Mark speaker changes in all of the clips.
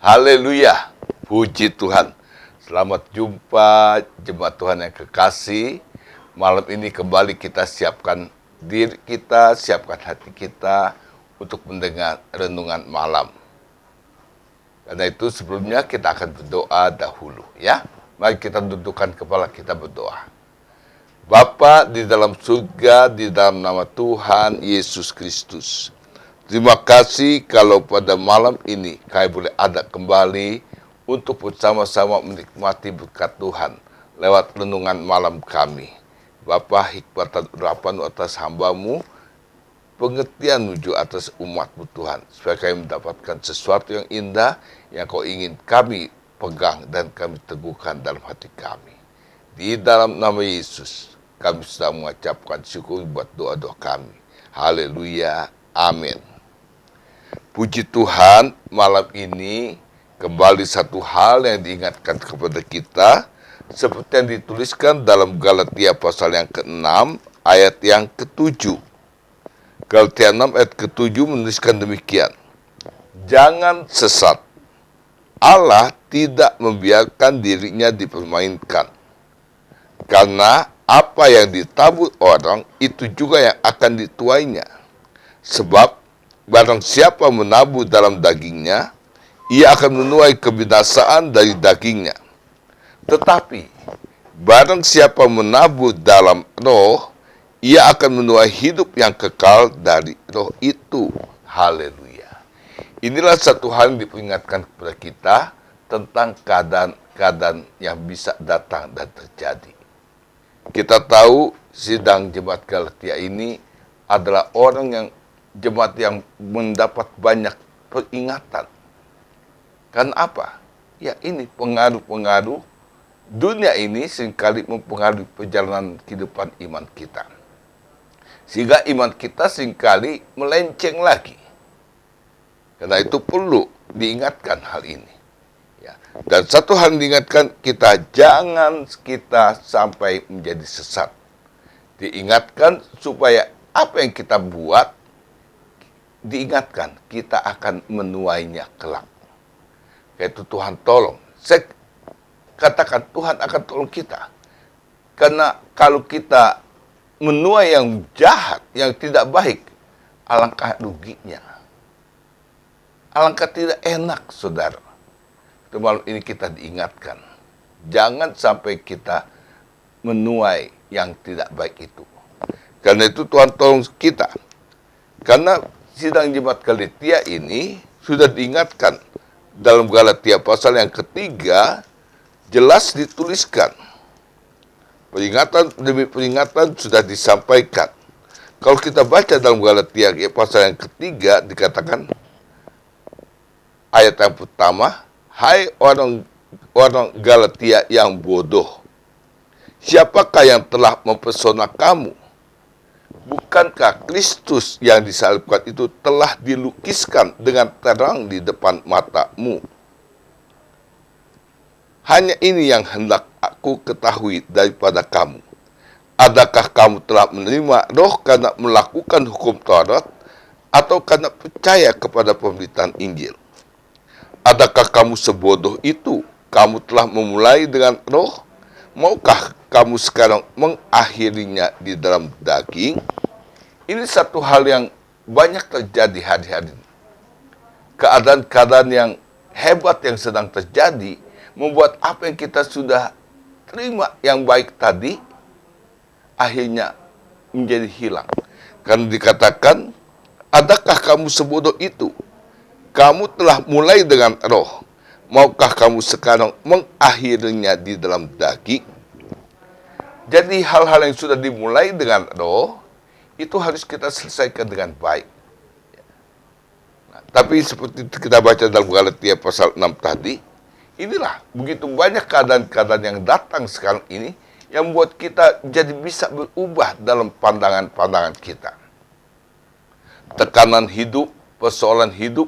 Speaker 1: Haleluya, puji Tuhan. Selamat jumpa jemaat Tuhan yang kekasih. Malam ini kembali kita siapkan diri kita, siapkan hati kita untuk mendengar renungan malam. Karena itu sebelumnya kita akan berdoa dahulu ya. Mari kita dudukkan kepala kita berdoa. Bapa di dalam surga, di dalam nama Tuhan Yesus Kristus. Terima kasih kalau pada malam ini kami boleh ada kembali untuk bersama-sama menikmati berkat Tuhan lewat renungan malam kami. Bapa, hikmatan urapan atas hamba-Mu, pengertian menuju atas umat-Mu Tuhan, supaya kami mendapatkan sesuatu yang indah yang Kau ingin kami pegang dan kami teguhkan dalam hati kami. Di dalam nama Yesus, kami sudah mengucapkan syukur buat doa-doa kami. Haleluya, amin. Puji Tuhan, malam ini kembali satu hal yang diingatkan kepada kita, seperti yang dituliskan dalam Galatia pasal yang ke-6, ayat yang ke-7. Galatia 6 ayat ke-7 menuliskan demikian. Jangan sesat. Allah tidak membiarkan dirinya dipermainkan. Karena apa yang ditabur orang, itu juga yang akan dituainya. Sebab barang siapa menabur dalam dagingnya, ia akan menuai kebinasaan dari dagingnya. Tetapi barang siapa menabur dalam roh, ia akan menuai hidup yang kekal dari roh itu. Haleluya. Inilah satu hal yang diperingatkan kepada kita tentang keadaan-keadaan yang bisa datang dan terjadi. Kita tahu sidang jemaat Galatia ini adalah orang yang jemaat yang mendapat banyak peringatan. Karena apa? Ya, ini pengaruh-pengaruh dunia ini seringkali mempengaruhi perjalanan kehidupan iman kita. Sehingga iman kita seringkali melenceng lagi. Karena itu perlu diingatkan hal ini. Ya. Dan satu hal yang diingatkan kita, jangan kita sampai menjadi sesat. Diingatkan supaya apa yang kita buat, diingatkan kita akan menuainya kelak. Yaitu Tuhan tolong. Saya katakan Tuhan akan tolong kita. Karena kalau kita menuai yang jahat, yang tidak baik, alangkah ruginya. Alangkah tidak enak, saudara. Itu malam ini kita diingatkan. Jangan sampai kita menuai yang tidak baik itu. Karena itu Tuhan tolong kita. Karena sidang jemaat Galatia ini sudah diingatkan dalam Galatia pasal yang ketiga, jelas dituliskan. Peringatan demi peringatan sudah disampaikan. Kalau kita baca dalam Galatia pasal yang ketiga, dikatakan ayat yang pertama, hai orang Galatia yang bodoh, siapakah yang telah mempesona kamu? Bukankah Kristus yang disalibkan itu telah dilukiskan dengan terang di depan matamu? Hanya ini yang hendak aku ketahui daripada kamu. Adakah kamu telah menerima roh karena melakukan hukum Taurat, atau karena percaya kepada pemberitaan Injil? Adakah kamu sebodoh itu? Kamu telah memulai dengan roh, maukah kamu sekarang mengakhirinya di dalam daging? Ini satu hal yang banyak terjadi hari-hari ini. Keadaan-keadaan yang hebat yang sedang terjadi membuat apa yang kita sudah terima yang baik tadi akhirnya menjadi hilang. Karena dikatakan, adakah kamu sebodoh itu? Kamu telah mulai dengan roh, maukah kamu sekarang mengakhirinya di dalam daging? Jadi hal-hal yang sudah dimulai dengan roh, itu harus kita selesaikan dengan baik. Nah, tapi seperti kita baca dalam Galatia pasal 6 tadi, inilah begitu banyak keadaan-keadaan yang datang sekarang ini yang membuat kita jadi bisa berubah dalam pandangan-pandangan kita. Tekanan hidup, persoalan hidup,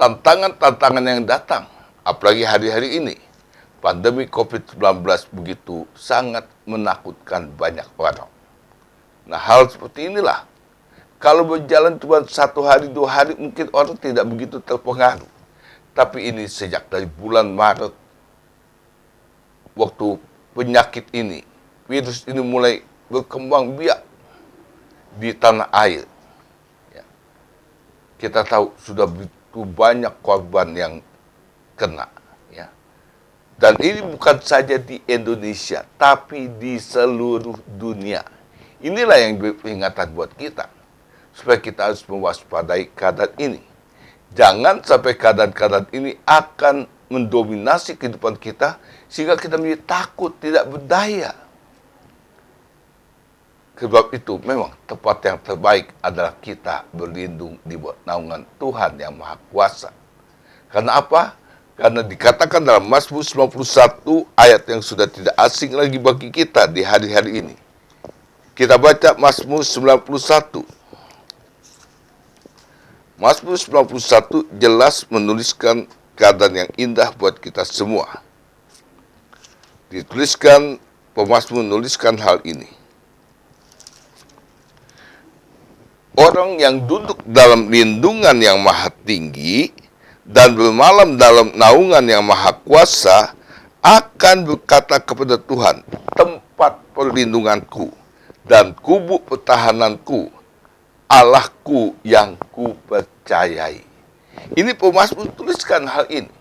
Speaker 1: tantangan-tantangan yang datang, apalagi hari-hari ini. Pandemi COVID-19 begitu sangat menakutkan banyak orang. Nah, hal seperti inilah, kalau berjalan cuma 1 hari, 2 hari, mungkin orang tidak begitu terpengaruh. Tapi ini sejak dari bulan Maret, waktu penyakit ini, virus ini mulai berkembang biak di tanah air. Ya. Kita tahu sudah begitu banyak korban yang kena. Ya. Dan ini bukan saja di Indonesia, tapi di seluruh dunia. Inilah yang peringatan buat kita, supaya kita harus mewaspadai keadaan ini. Jangan sampai keadaan-keadaan ini akan mendominasi kehidupan kita, sehingga kita menjadi takut, tidak berdaya. Sebab itu memang tempat yang terbaik adalah kita berlindung di bawah naungan Tuhan yang Maha Kuasa. Karena apa? Karena dikatakan dalam Mazmur 91 ayat yang sudah tidak asing lagi bagi kita di hari-hari ini. Kita baca Mazmur 91. Mazmur 91 jelas menuliskan keadaan yang indah buat kita semua. Dituliskan, pemazmur menuliskan hal ini. Orang yang duduk dalam lindungan yang maha tinggi dan bermalam dalam naungan yang maha kuasa akan berkata kepada Tuhan, tempat perlindunganku dan kubu pertahananku, Allahku yang kupercayai. Ini pemazmur tuliskan hal ini.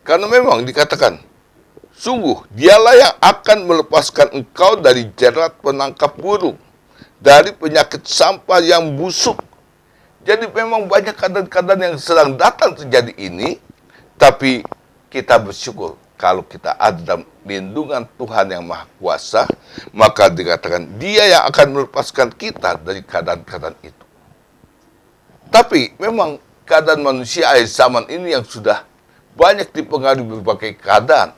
Speaker 1: Karena memang dikatakan, sungguh dialah yang akan melepaskan engkau dari jerat penangkap burung, dari penyakit sampah yang busuk. Jadi memang banyak keadaan-keadaan yang sedang datang terjadi ini, tapi kita bersyukur kalau kita ada dalam lindungan Tuhan yang Maha Kuasa, maka dikatakan Dia yang akan melepaskan kita dari keadaan-keadaan itu. Tapi memang keadaan manusia akhir zaman ini yang sudah banyak dipengaruhi berbagai keadaan.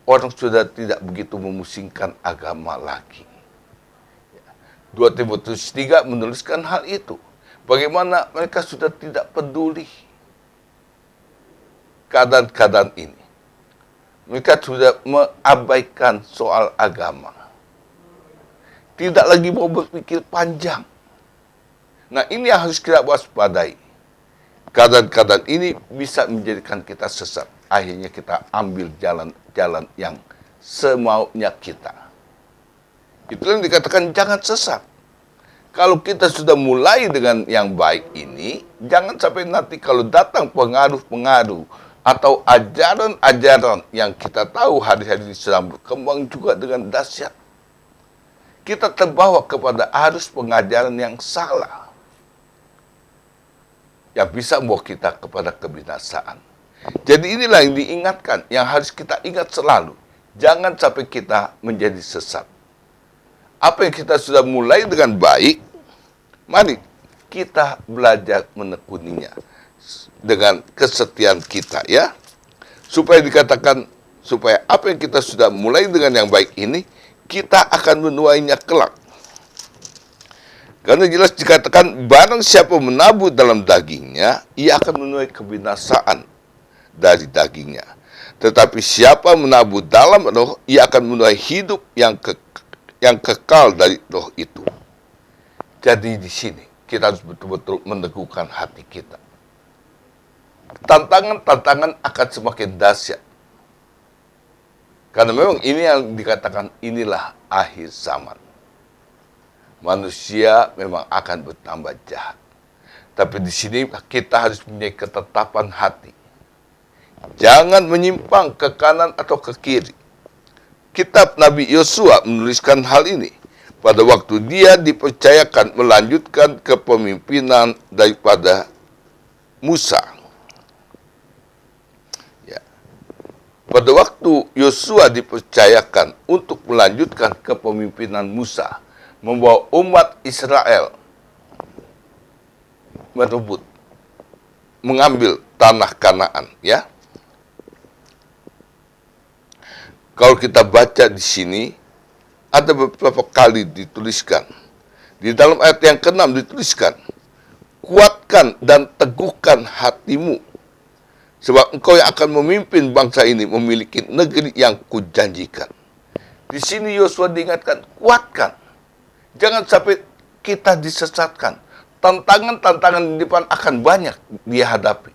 Speaker 1: Orang sudah tidak begitu memusingkan agama lagi. 2 Timotius 3 menuliskan hal itu. Bagaimana mereka sudah tidak peduli keadaan-keadaan ini. Mereka sudah mengabaikan soal agama. Tidak lagi mau berpikir panjang. Nah, ini yang harus kita waspadai. Keadaan-keadaan ini bisa menjadikan kita sesat. Akhirnya kita ambil jalan-jalan yang semaunya kita. Itulah yang dikatakan jangan sesat. Kalau kita sudah mulai dengan yang baik ini, jangan sampai nanti kalau datang pengaruh-pengaruh atau ajaran-ajaran yang kita tahu hari-hari ini sedang berkembang juga dengan dahsyat, kita terbawa kepada arus pengajaran yang salah, yang bisa membawa kita kepada kebinasaan. Jadi inilah yang diingatkan, yang harus kita ingat selalu. Jangan sampai kita menjadi sesat. Apa yang kita sudah mulai dengan baik, mari kita belajar menekuninya dengan kesetiaan kita, ya. Supaya dikatakan, supaya apa yang kita sudah mulai dengan yang baik ini, kita akan menuainya kelak. Karena jelas dikatakan, barang siapa menabur dalam dagingnya, ia akan menuai kebinasaan dari dagingnya. Tetapi siapa menabur dalam roh, ia akan menuai hidup yang kekal dari roh itu. Jadi di sini kita harus betul-betul meneguhkan hati kita. Tantangan-tantangan akan semakin dahsyat. Karena memang ini yang dikatakan inilah akhir zaman. Manusia memang akan bertambah jahat. Tapi di sini kita harus punya ketetapan hati. Jangan menyimpang ke kanan atau ke kiri. Kitab Nabi Yosua menuliskan hal ini. Pada waktu dia dipercayakan melanjutkan kepemimpinan daripada Musa. Ya. Pada waktu Yosua dipercayakan untuk melanjutkan kepemimpinan Musa, membawa umat Israel merebut, mengambil tanah Kanaan, ya. Kalau kita baca di sini, ada beberapa kali dituliskan. Di dalam ayat yang ke-6 dituliskan, kuatkan dan teguhkan hatimu, sebab engkau yang akan memimpin bangsa ini memiliki negeri yang kujanjikan. Di sini Yosua diingatkan, kuatkan. Jangan sampai kita disesatkan. tantangan-tantangan di depan akan banyak dia hadapi.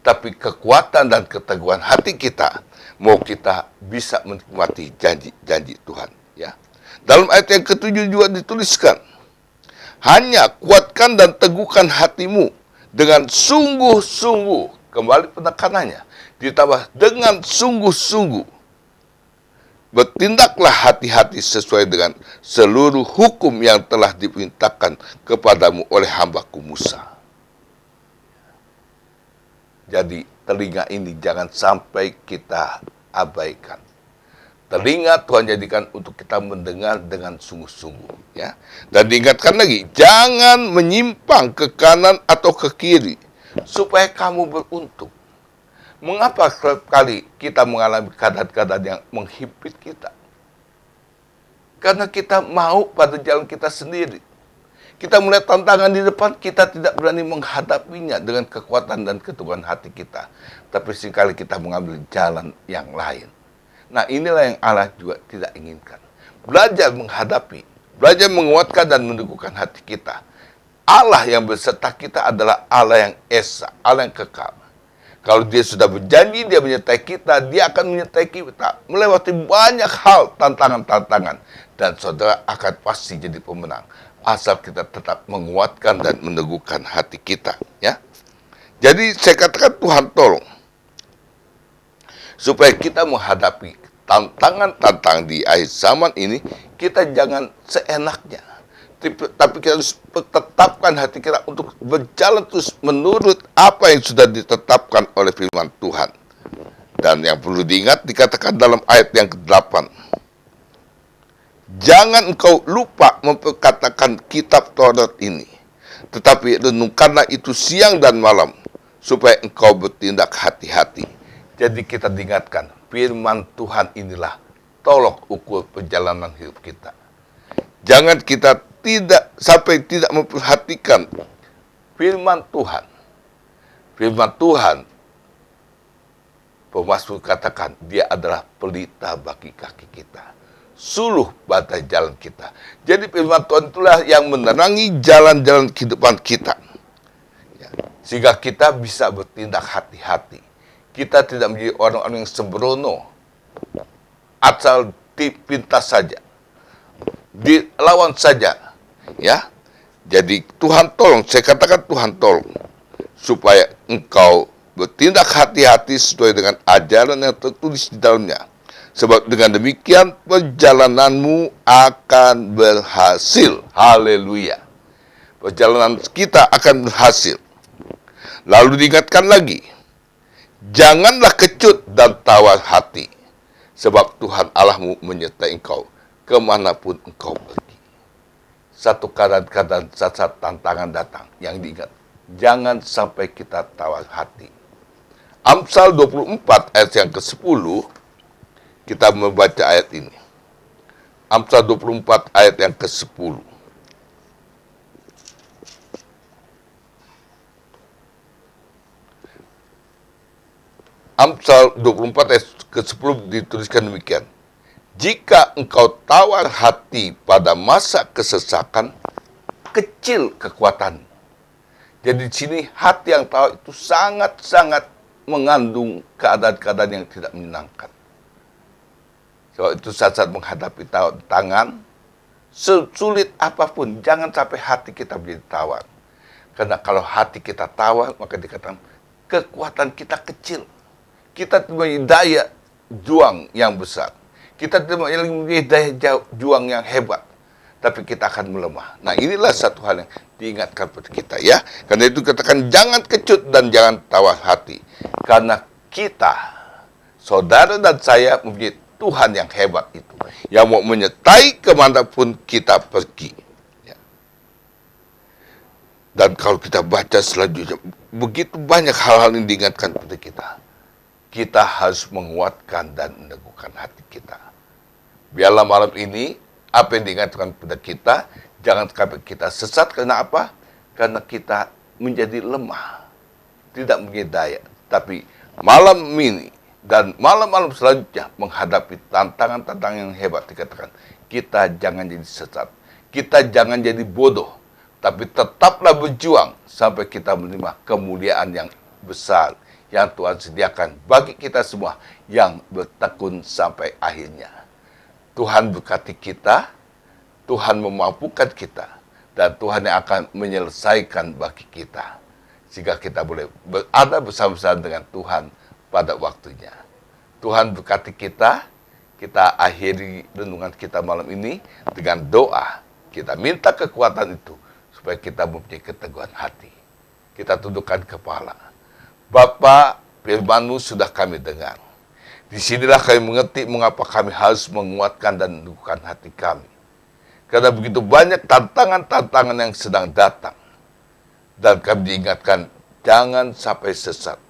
Speaker 1: Tapi kekuatan dan keteguhan hati kita, mau kita bisa menikmati janji-janji Tuhan. Ya. Dalam ayat yang ketujuh juga dituliskan, hanya kuatkan dan teguhkan hatimu dengan sungguh-sungguh. Kembali penekanannya, ditambah dengan sungguh-sungguh. Bertindaklah hati-hati sesuai dengan seluruh hukum yang telah diperintahkan kepadamu oleh hambaku Musa. Jadi telinga ini jangan sampai kita abaikan. Telinga Tuhan jadikan untuk kita mendengar dengan sungguh-sungguh, ya. Dan diingatkan lagi, jangan menyimpang ke kanan atau ke kiri supaya kamu beruntung. Mengapa setiap kali kita mengalami keadaan-keadaan yang menghimpit kita? Karena kita mau pada jalan kita sendiri. Kita melihat tantangan di depan, kita tidak berani menghadapinya dengan kekuatan dan keteguhan hati kita. Tapi seringkali kita mengambil jalan yang lain. Nah, inilah yang Allah juga tidak inginkan. Belajar menghadapi, belajar menguatkan dan meneguhkan hati kita. Allah yang beserta kita adalah Allah yang esa, Allah yang kekal. Kalau dia sudah berjanji, dia menyertai kita, dia akan menyertai kita. Melewati banyak hal, tantangan-tantangan. Dan saudara akan pasti jadi pemenang. Asal kita tetap menguatkan dan meneguhkan hati kita, ya. Jadi saya katakan Tuhan tolong supaya kita menghadapi tantangan-tantangan di akhir zaman ini, kita jangan seenaknya, tapi kita harus tetapkan hati kita untuk berjalan terus menurut apa yang sudah ditetapkan oleh firman Tuhan. Dan yang perlu diingat dikatakan dalam ayat yang ke-8, jangan engkau lupa memperkatakan kitab Taurat ini, tetapi renungkanlah itu siang dan malam, supaya engkau bertindak hati-hati. Jadi kita diingatkan, firman Tuhan inilah tolok ukur perjalanan hidup kita. Jangan kita tidak memperhatikan firman Tuhan. Firman Tuhan, Pemasmur katakan, dia adalah pelita bagi kaki kita, suluh batai jalan kita. Jadi firman Tuhan itulah yang menerangi jalan-jalan kehidupan kita, ya, sehingga kita bisa bertindak hati-hati. Kita tidak menjadi orang-orang yang sembrono, asal dipintas saja, dilawan saja, ya. Jadi Tuhan tolong, saya katakan Tuhan tolong, supaya engkau bertindak hati-hati sesuai dengan ajaran yang tertulis di dalamnya. Sebab dengan demikian perjalananmu akan berhasil. Haleluya. Perjalanan kita akan berhasil. Lalu diingatkan lagi, janganlah kecut dan tawar hati, sebab Tuhan Allahmu menyertai engkau kemanapun engkau pergi. Satu keadaan saat tantangan datang, yang diingat, jangan sampai kita tawar hati. Amsal 24 ayat yang ke-10, kita membaca ayat ini. Amsal 24 ayat yang ke-10. Amsal 24 ayat ke-10 dituliskan demikian. Jika engkau tawar hati pada masa kesesakan, kecil kekuatan. Jadi di sini hati yang tawar itu sangat-sangat mengandung keadaan-keadaan yang tidak menyenangkan. So, itu saat-saat menghadapi tantangan, sesulit apapun, jangan sampai hati kita menjadi tawar. Karena kalau hati kita tawar, maka dikatakan kekuatan kita kecil. Kita tidak memiliki daya juang yang besar. Kita tidak memiliki daya juang yang hebat. Tapi kita akan melemah. Nah, inilah satu hal yang diingatkan pada kita, ya. Karena itu katakan jangan kecut dan jangan tawar hati. Karena kita, saudara dan saya, mempunyai Tuhan yang hebat itu, yang mau menyertai kemanapun kita pergi, ya. Dan kalau kita baca selanjutnya, begitu banyak hal-hal yang diingatkan pada kita. Kita harus menguatkan dan meneguhkan hati kita. Biarlah malam ini, apa yang diingatkan pada kita, jangan sampai kita sesat. Karena apa? Karena kita menjadi lemah, tidak mempunyai daya. Tapi malam ini, dan malam-malam selanjutnya menghadapi tantangan-tantangan yang hebat, dikatakan kita jangan jadi sesat, kita jangan jadi bodoh, tapi tetaplah berjuang sampai kita menerima kemuliaan yang besar yang Tuhan sediakan bagi kita semua yang bertekun sampai akhirnya. Tuhan berkati kita, Tuhan memampukan kita, dan Tuhan yang akan menyelesaikan bagi kita, sehingga kita boleh berada bersama-sama dengan Tuhan pada waktunya. Tuhan berkati kita. Kita akhiri renungan kita malam ini dengan doa. Kita minta kekuatan itu supaya kita mempunyai keteguhan hati. Kita tundukkan kepala. Bapa, firman-Mu sudah kami dengar. Disinilah kami mengerti mengapa kami harus menguatkan dan menundukkan hati kami. Karena begitu banyak tantangan-tantangan yang sedang datang. Dan kami diingatkan, jangan sampai sesat.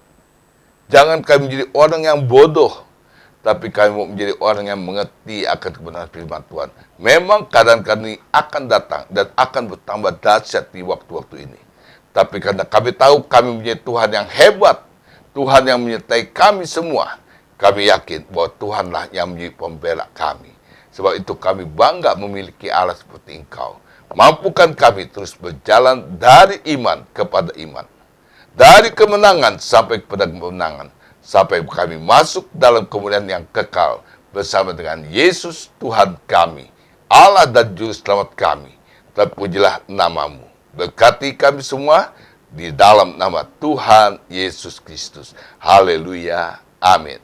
Speaker 1: Jangan kami menjadi orang yang bodoh, tapi kami mau menjadi orang yang mengerti akan kebenaran firman Tuhan. Memang keadaan kami akan datang dan akan bertambah dahsyat di waktu-waktu ini. Tapi karena kami tahu kami mempunyai Tuhan yang hebat, Tuhan yang menyertai kami semua, kami yakin bahwa Tuhanlah yang menjadi pembela kami. Sebab itu kami bangga memiliki Allah seperti Engkau. Mampukan kami terus berjalan dari iman kepada iman. Dari kemenangan sampai kepada kemenangan. Sampai kami masuk dalam kemuliaan yang kekal bersama dengan Yesus Tuhan kami, Allah dan Juru Selamat kami. Terpujilah nama-Mu. Berkati kami semua di dalam nama Tuhan Yesus Kristus. Haleluya. Amin.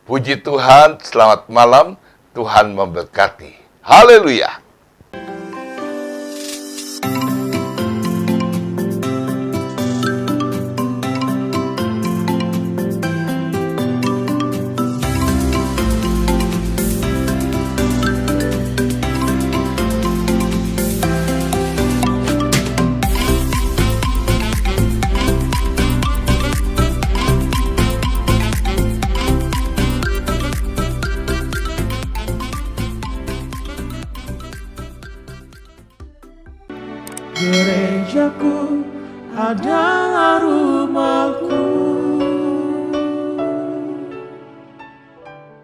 Speaker 1: Puji Tuhan, selamat malam. Tuhan memberkati. Haleluya.
Speaker 2: Gerejaku adalah rumahku.